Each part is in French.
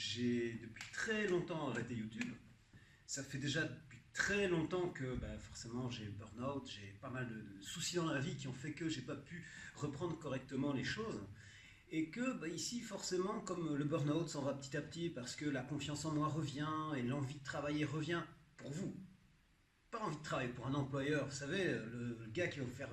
j'ai depuis très longtemps arrêté YouTube. Ça fait déjà depuis très longtemps que forcément j'ai burn-out, j'ai pas mal de soucis dans la vie qui ont fait que j'ai pas pu reprendre correctement les choses. Et que ici, forcément, comme le burn-out s'en va petit à petit parce que la confiance en moi revient et l'envie de travailler revient pour vous. Pas envie de travailler pour un employeur, vous savez, le gars qui va vous faire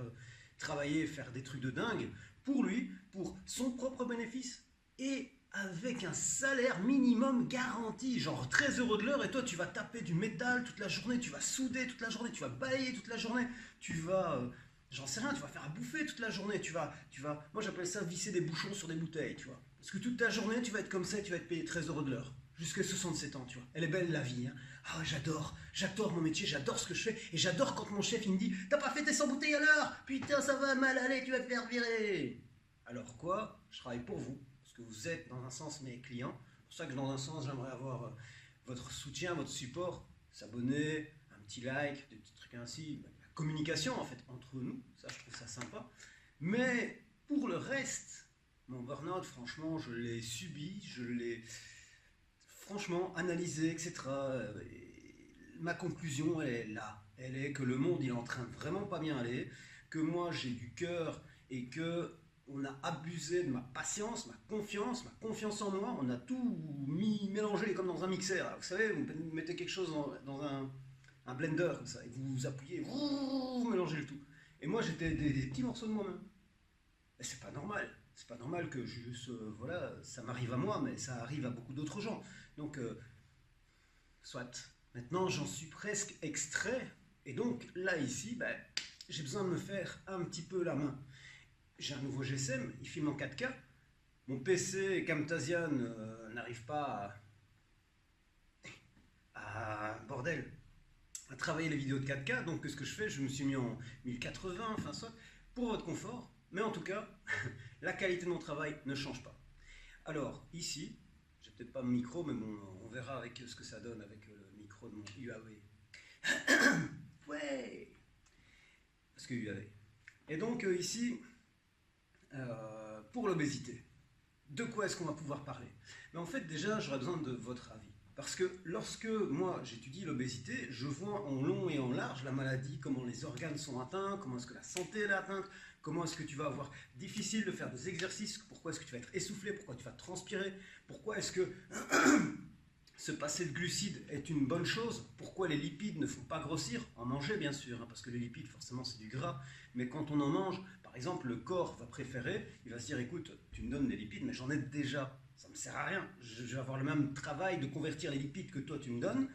travailler, faire des trucs de dingue, pour lui, pour son propre bénéfice et avec un salaire minimum garanti, genre 13 euros de l'heure, et toi tu vas taper du métal toute la journée, tu vas souder toute la journée, tu vas balayer toute la journée, tu vas, j'en sais rien, tu vas faire à bouffer toute la journée, moi j'appelle ça visser des bouchons sur des bouteilles, tu vois. Parce que toute ta journée tu vas être comme ça et tu vas être payé 13 euros de l'heure. Jusqu'à 67 ans, tu vois. Elle est belle la vie, hein. Ah, j'adore mon métier, j'adore ce que je fais, et j'adore quand mon chef il me dit t'as pas fait tes 100 bouteilles à l'heure, putain ça va mal aller, tu vas te faire virer. Alors quoi? Je travaille pour vous, parce que vous êtes dans un sens mes clients. C'est pour ça que dans un sens j'aimerais avoir votre soutien, votre support, s'abonner, un petit like, des petits trucs ainsi, la communication en fait entre nous, ça je trouve ça sympa. Mais pour le reste, mon burn-out franchement je l'ai subi, je l'ai franchement analysé, etc. Ma conclusion elle est là, elle est que le monde il est en train de vraiment pas bien aller, que moi j'ai du cœur et que on a abusé de ma patience, ma confiance en moi, on a tout mélangé comme dans un mixeur. Vous savez, vous mettez quelque chose dans un blender comme ça, et vous appuyez, vous mélangez le tout. Et moi j'étais des petits morceaux de moi-même. Et c'est pas normal. C'est pas normal que juste, voilà, ça m'arrive à moi, mais ça arrive à beaucoup d'autres gens. Donc, soit. Maintenant, j'en suis presque extrait. Et donc, là, ici, j'ai besoin de me faire un petit peu la main. J'ai un nouveau GSM, il filme en 4K. Mon PC Camtasia n'arrive pas bordel, à travailler les vidéos de 4K. Donc, ce que je fais, je me suis mis en 1080, enfin, soit, pour votre confort. Mais en tout cas, la qualité de mon travail ne change pas. Alors, ici, j'ai peut-être pas mon micro, mais bon, on verra avec ce que ça donne avec le micro de mon Huawei. Ouais. Parce que Huawei. Et donc, ici, pour l'obésité, de quoi est-ce qu'on va pouvoir parler? Mais en fait, déjà, j'aurais besoin de votre avis. Parce que lorsque moi j'étudie l'obésité, je vois en long et en large la maladie, comment les organes sont atteints, comment est-ce que la santé est atteinte, comment est-ce que tu vas avoir difficile de faire des exercices, pourquoi est-ce que tu vas être essoufflé, pourquoi tu vas transpirer, pourquoi est-ce que se passer de glucides est une bonne chose, pourquoi les lipides ne font pas grossir, en manger bien sûr, hein, parce que les lipides forcément c'est du gras, mais quand on en mange, par exemple le corps va préférer, il va se dire écoute, tu me donnes des lipides mais j'en ai déjà. Ça ne me sert à rien. Je vais avoir le même travail de convertir les lipides que toi tu me donnes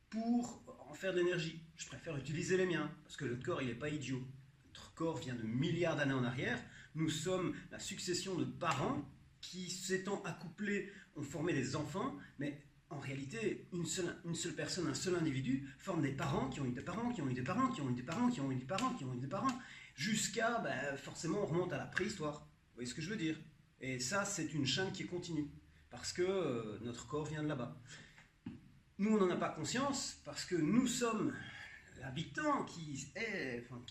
pour en faire de l'énergie. Je préfère utiliser les miens parce que notre corps il n'est pas idiot. Notre corps vient de milliards d'années en arrière. Nous sommes la succession de parents qui, s'étant accouplés, ont formé des enfants, mais en réalité, une seule personne, un seul individu forme des parents qui ont eu des parents, qui ont eu des parents, qui ont eu des parents, qui ont eu des parents, qui ont eu des parents, jusqu'à, forcément, on remonte à la préhistoire. Vous voyez ce que je veux dire? Et ça, c'est une chaîne qui continue, parce que notre corps vient de là-bas. Nous, on n'en a pas conscience, parce que nous sommes l'habitant qui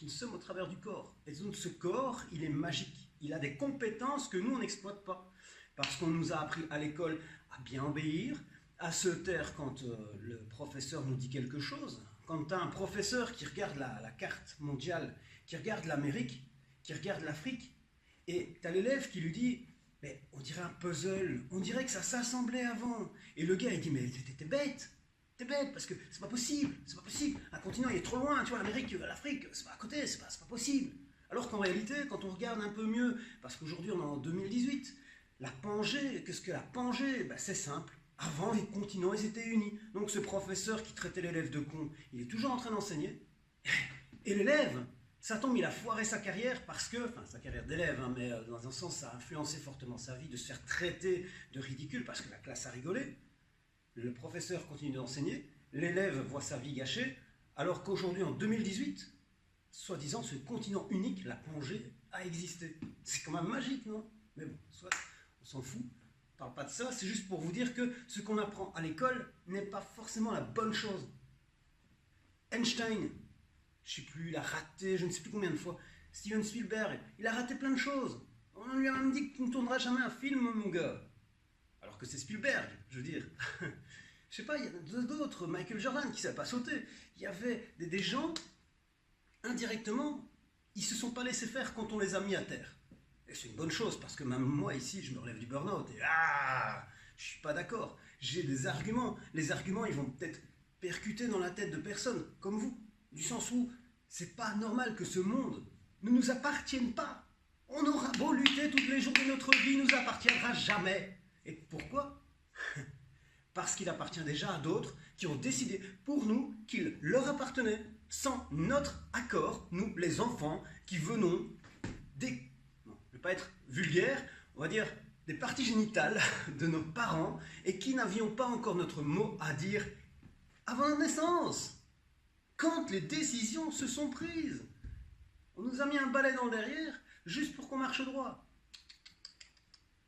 sommes au travers du corps. Et donc ce corps, il est magique. Il a des compétences que nous, on n'exploite pas. Parce qu'on nous a appris à l'école à bien obéir, à se taire quand le professeur nous dit quelque chose. Quand tu as un professeur qui regarde la carte mondiale, qui regarde l'Amérique, qui regarde l'Afrique, et tu as l'élève qui lui dit mais on dirait un puzzle, on dirait que ça s'assemblait avant. Et le gars il dit mais t'es bête, parce que c'est pas possible, un continent il est trop loin, tu vois, l'Amérique, l'Afrique, c'est pas à côté, c'est pas possible. Alors qu'en réalité, quand on regarde un peu mieux, parce qu'aujourd'hui on est en 2018, la Pangée, qu'est-ce que la Pangée? C'est simple. Avant, les continents, ils étaient unis. Donc ce professeur qui traitait l'élève de con, il est toujours en train d'enseigner. Et l'élève, ça tombe, il a foiré sa carrière parce que, enfin sa carrière d'élève, hein, mais dans un sens, ça a influencé fortement sa vie de se faire traiter de ridicule parce que la classe a rigolé. Le professeur continue d'enseigner, l'élève voit sa vie gâchée, alors qu'aujourd'hui, en 2018, soi-disant, ce continent unique, la plongée, a existé. C'est quand même magique, non? Mais bon, soit, on s'en fout. On ne parle pas de ça, c'est juste pour vous dire que ce qu'on apprend à l'école n'est pas forcément la bonne chose. Einstein, je ne sais plus, il a raté, je ne sais plus combien de fois. Steven Spielberg, il a raté plein de choses. On lui a même dit que tu ne tourneras jamais un film, mon gars. Alors alors que c'est Spielberg, je veux dire. Je sais pas, il y en a d'autres, Michael Jordan qui ne savait pas sauter. Il y avait des gens, indirectement, ils ne se sont pas laissés faire quand on les a mis à terre. Et c'est une bonne chose, parce que même moi ici, je me relève du burn-out, et je suis pas d'accord. J'ai des arguments. Les arguments, ils vont peut-être percuter dans la tête de personnes, comme vous. Du sens où c'est pas normal que ce monde ne nous appartienne pas. On aura beau lutter tous les jours de notre vie, il ne nous appartiendra jamais. Et pourquoi? Parce qu'il appartient déjà à d'autres qui ont décidé pour nous qu'il leur appartenait, sans notre accord, nous les enfants qui venons des, non, je ne vais pas être vulgaire, on va dire des parties génitales de nos parents et qui n'avions pas encore notre mot à dire avant la naissance, quand les décisions se sont prises. On nous a mis un balai dans le derrière juste pour qu'on marche droit.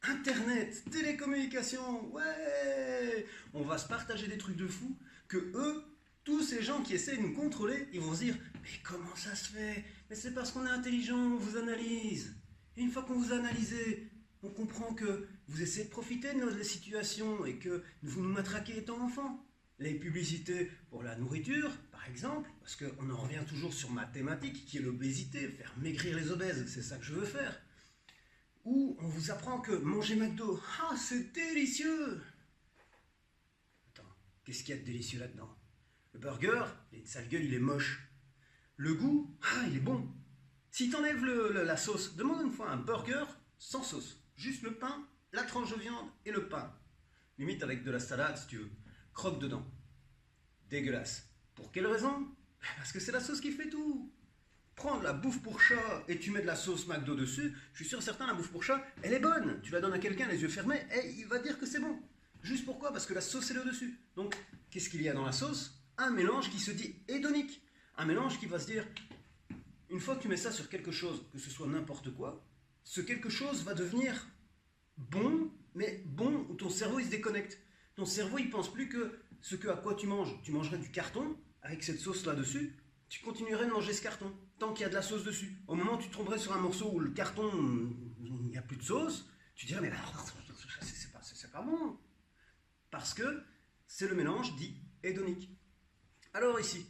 Internet, télécommunications, ouais, on va se partager des trucs de fou que eux, tous ces gens qui essaient de nous contrôler, ils vont se dire « Mais comment ça se fait? Mais c'est parce qu'on est intelligent, on vous analyse. Et une fois qu'on vous a analysé, on comprend que vous essayez de profiter de notre situation et que vous nous matraquez étant enfant. Les publicités pour la nourriture, par exemple, parce qu'on en revient toujours sur ma thématique qui est l'obésité, faire maigrir les obèses, c'est ça que je veux faire. Où on vous apprend que manger McDo, c'est délicieux. Attends, qu'est-ce qu'il y a de délicieux là-dedans? Le burger, il est de sale gueule, il est moche. Le goût, il est bon. Si t'enlèves la sauce, demande une fois un burger sans sauce. Juste le pain, la tranche de viande et le pain. Limite avec de la salade si tu veux. Croque dedans. Dégueulasse. Pour quelle raison? Parce que c'est la sauce qui fait tout. Prends de la bouffe pour chat et tu mets de la sauce McDo dessus, je suis sûr certain la bouffe pour chat, elle est bonne. Tu la donnes à quelqu'un les yeux fermés et il va dire que c'est bon. Juste pourquoi? Parce que la sauce est là dessus. Donc, qu'est-ce qu'il y a dans la sauce? Un mélange qui se dit hédonique. Un mélange qui va se dire, une fois que tu mets ça sur quelque chose, que ce soit n'importe quoi, ce quelque chose va devenir bon, mais bon où ton cerveau il se déconnecte. Ton cerveau il pense plus que ce à quoi tu manges. Tu mangerais du carton avec cette sauce là dessus, tu continuerais de manger ce carton tant qu'il y a de la sauce dessus. Au moment où tu tomberais sur un morceau où le carton, il n'y a plus de sauce, tu dirais mais c'est pas bon. Parce que c'est le mélange dit hédonique. Alors ici,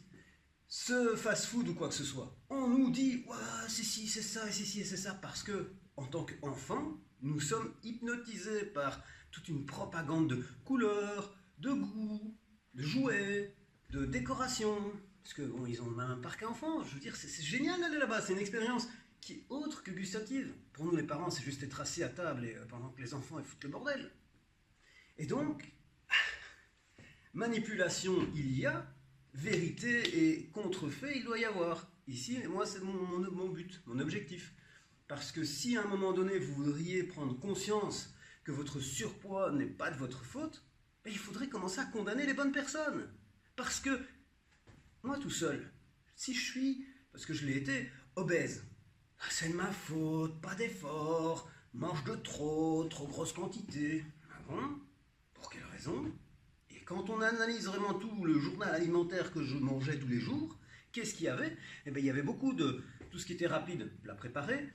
ce fast-food ou quoi que ce soit, on nous dit c'est ci, c'est ça, et c'est ci, et c'est ça, parce que en tant qu'enfant, nous sommes hypnotisés par toute une propagande de couleurs, de goûts, de jouets, de décorations. Parce qu'ils ont même un parc à enfants, je veux dire, c'est génial d'aller là-bas, c'est une expérience qui est autre que gustative. Pour nous les parents, c'est juste être assis à table et, pendant que les enfants ils foutent le bordel. Et donc, manipulation il y a, vérité et contrefait il doit y avoir. Ici, moi c'est mon but, mon objectif. Parce que si à un moment donné vous voudriez prendre conscience que votre surpoids n'est pas de votre faute, il faudrait commencer à condamner les bonnes personnes. Parce que moi tout seul, si je suis, parce que je l'ai été, obèse, c'est de ma faute, pas d'effort, mange de trop grosse quantité. Ah bon? Pour quelle raison? Et quand on analyse vraiment tout le journal alimentaire que je mangeais tous les jours, qu'est-ce qu'il y avait? Eh bien, il y avait beaucoup de tout ce qui était rapide, la préparer,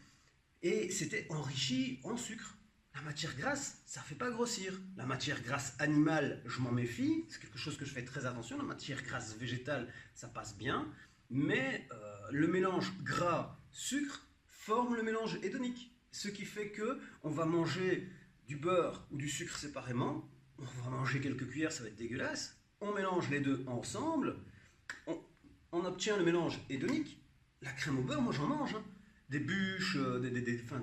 et c'était enrichi en sucre. La matière grasse, ça ne fait pas grossir. La matière grasse animale, je m'en méfie, c'est quelque chose que je fais très attention. La matière grasse végétale, ça passe bien, mais le mélange gras-sucre forme le mélange hédonique. Ce qui fait qu'on va manger du beurre ou du sucre séparément, on va manger quelques cuillères, ça va être dégueulasse, on mélange les deux ensemble, on obtient le mélange hédonique. La crème au beurre, moi j'en mange, hein. Des bûches,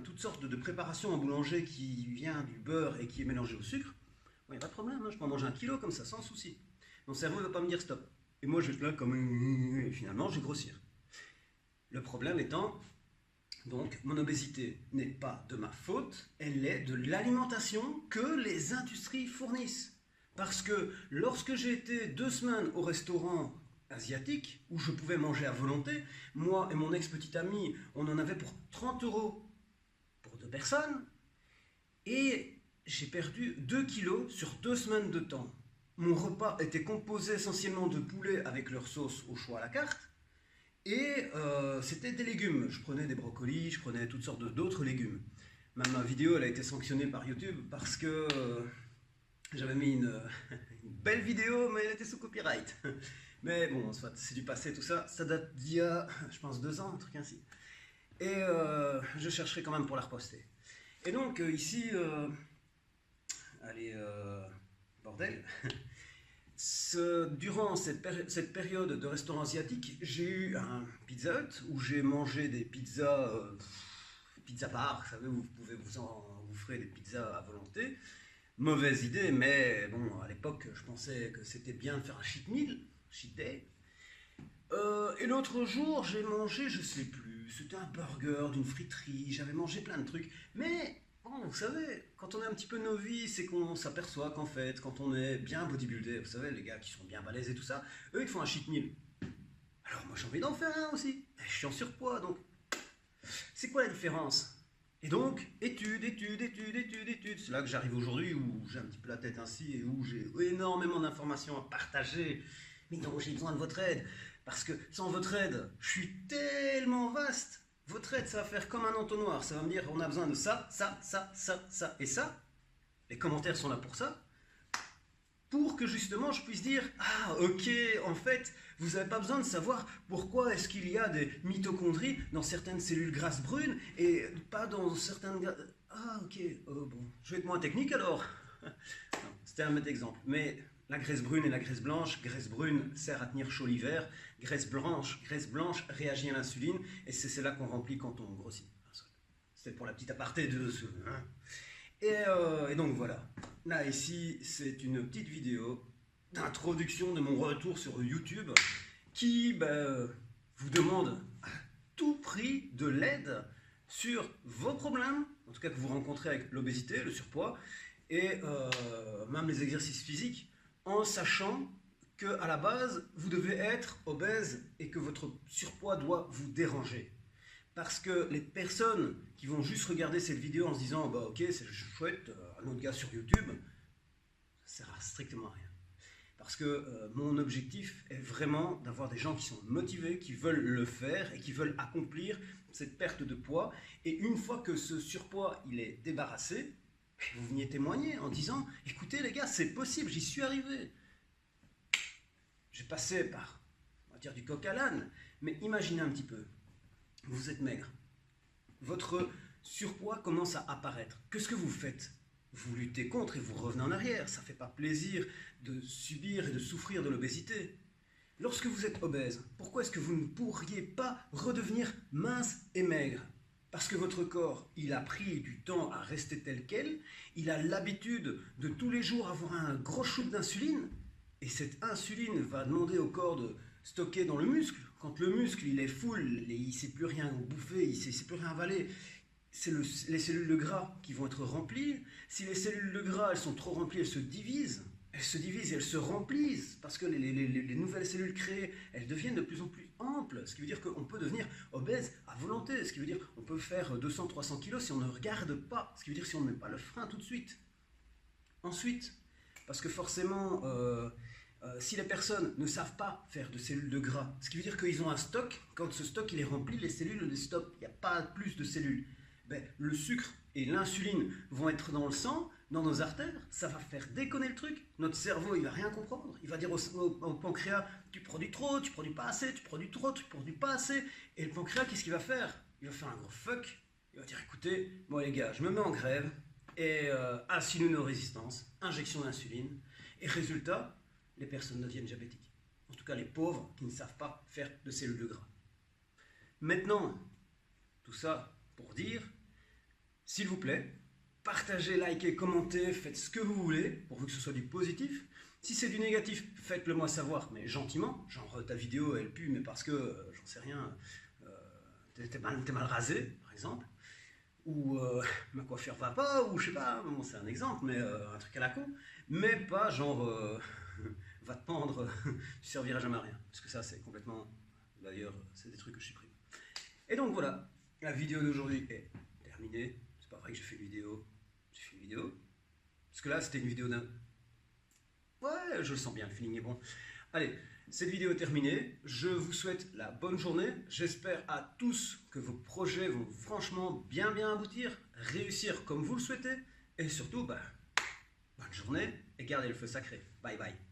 toutes sortes de préparations en boulanger qui vient du beurre et qui est mélangé au sucre, il n'y a pas de problème, hein, je peux en manger un kilo comme ça, sans souci. Mon cerveau ne va pas me dire stop. Et moi je vais être là comme... Et finalement je vais grossir. Le problème étant, donc, mon obésité n'est pas de ma faute, elle est de l'alimentation que les industries fournissent. Parce que lorsque j'ai été 2 semaines au restaurant asiatique, où je pouvais manger à volonté, moi et mon ex-petite amie, on en avait pour 30 € pour 2 personnes, et j'ai perdu 2 kilos sur 2 semaines de temps. Mon repas était composé essentiellement de poulet avec leur sauce au choix à la carte, et c'était des légumes. Je prenais des brocolis, je prenais toutes sortes d'autres légumes. Même ma vidéo elle a été sanctionnée par YouTube parce que J'avais mis une belle vidéo, mais elle était sous copyright. Mais bon, soit c'est du passé, tout ça. Ça date d'il y a, je pense, 2 ans, un truc ainsi. Et je chercherai quand même pour la reposter. Et donc, ici, allez, bordel. Durant cette période de restaurant asiatique, j'ai eu un Pizza Hut où j'ai mangé des pizzas, pizza bar, vous savez, où vous pouvez vous ferez des pizzas à volonté. Mauvaise idée, mais bon, à l'époque, je pensais que c'était bien de faire un cheat meal, cheat day. Et l'autre jour, j'ai mangé, je sais plus, c'était un burger d'une friterie, j'avais mangé plein de trucs. Mais, bon, vous savez, quand on est un petit peu novice et qu'on s'aperçoit qu'en fait, quand on est bien bodybuildé, vous savez, les gars qui sont bien balèzes et tout ça, eux, ils font un cheat meal. Alors moi, j'ai envie d'en faire un aussi. Je suis en surpoids, donc c'est quoi la différence? Et donc, études, études, études, études, études. C'est là que j'arrive aujourd'hui où j'ai un petit peu la tête ainsi et où j'ai énormément d'informations à partager. Mais non, j'ai besoin de votre aide. Parce que sans votre aide, je suis tellement vaste. Votre aide, ça va faire comme un entonnoir. Ça va me dire, on a besoin de ça, ça, ça, ça, ça et ça. Les commentaires sont là pour ça. Pour que justement je puisse dire, ah ok, en fait, vous n'avez pas besoin de savoir pourquoi est-ce qu'il y a des mitochondries dans certaines cellules grasses brunes et pas dans certaines... Ah ok, bon, je vais être moins technique alors. C'était un bête exemple, mais la graisse brune et la graisse brune sert à tenir chaud l'hiver, graisse blanche réagit à l'insuline et c'est celle-là qu'on remplit quand on grossit. C'était pour la petite aparté de ce... Hein. Et donc voilà, là ici c'est une petite vidéo d'introduction de mon retour sur YouTube qui vous demande à tout prix de l'aide sur vos problèmes, en tout cas que vous rencontrez avec l'obésité, le surpoids, et même les exercices physiques, en sachant qu'à la base vous devez être obèse et que votre surpoids doit vous déranger. Parce que les personnes qui vont juste regarder cette vidéo en se disant bah ok c'est chouette, un autre gars sur YouTube, ça sert à strictement à rien. Parce que mon objectif est vraiment d'avoir des gens qui sont motivés, qui veulent le faire et qui veulent accomplir cette perte de poids. Et une fois que ce surpoids il est débarrassé, vous veniez témoigner en disant écoutez les gars, c'est possible, j'y suis arrivé. J'ai passé par, on va dire, du coq à l'âne, mais imaginez un petit peu. Vous êtes maigre, votre surpoids commence à apparaître. Qu'est-ce que vous faites? Vous luttez contre et vous revenez en arrière. Ça ne fait pas plaisir de subir et de souffrir de l'obésité. Lorsque vous êtes obèse, pourquoi est-ce que vous ne pourriez pas redevenir mince et maigre? Parce que votre corps, il a pris du temps à rester tel quel, il a l'habitude de tous les jours avoir un gros shoot d'insuline, et cette insuline va demander au corps de stocker dans le muscle. Quand le muscle il est full, il ne sait plus rien bouffer, il ne sait plus rien avaler, c'est les cellules de gras qui vont être remplies. Si les cellules de gras elles sont trop remplies, elles se divisent et elles se remplissent parce que les nouvelles cellules créées, elles deviennent de plus en plus amples, ce qui veut dire qu'on peut devenir obèse à volonté, ce qui veut dire qu'on peut faire 200-300 kilos si on ne regarde pas, ce qui veut dire si on ne met pas le frein tout de suite. Ensuite, parce que forcément... si les personnes ne savent pas faire de cellules de gras, ce qui veut dire qu'ils ont un stock, quand ce stock il est rempli, les cellules les stoppent, il n'y a pas plus de cellules. Le sucre et l'insuline vont être dans le sang, dans nos artères, ça va faire déconner le truc. Notre cerveau il va rien comprendre, il va dire au pancréas, tu produis trop, tu produis pas assez, tu produis trop, tu produis pas assez. Et le pancréas qu'est-ce qu'il va faire? Il va faire un gros fuck, il va dire écoutez, moi les gars, je me mets en grève, et insulinorésistance, injection d'insuline, et résultat, les personnes deviennent diabétiques. En tout cas, les pauvres qui ne savent pas faire de cellules de gras. Maintenant, tout ça pour dire, s'il vous plaît, partagez, likez, commentez, faites ce que vous voulez, pourvu que ce soit du positif. Si c'est du négatif, faites-le moi savoir, mais gentiment. Genre, ta vidéo, elle pue, mais parce que, j'en sais rien, t'es mal rasé, par exemple. Ou ma coiffure va pas, ou je sais pas, bon, c'est un exemple, mais un truc à la con. Mais pas genre... va te pendre, tu serviras jamais à rien. Parce que ça, c'est complètement... D'ailleurs, c'est des trucs que je supprime. Et donc voilà, la vidéo d'aujourd'hui est terminée. C'est pas vrai que j'ai fait une vidéo. J'ai fait une vidéo. Parce que là, c'était une vidéo d'un... Ouais, je le sens bien, le feeling est bon. Allez, cette vidéo est terminée. Je vous souhaite la bonne journée. J'espère à tous que vos projets vont franchement bien aboutir, réussir comme vous le souhaitez. Et surtout, bonne journée. et gardez le feu sacré. Bye bye.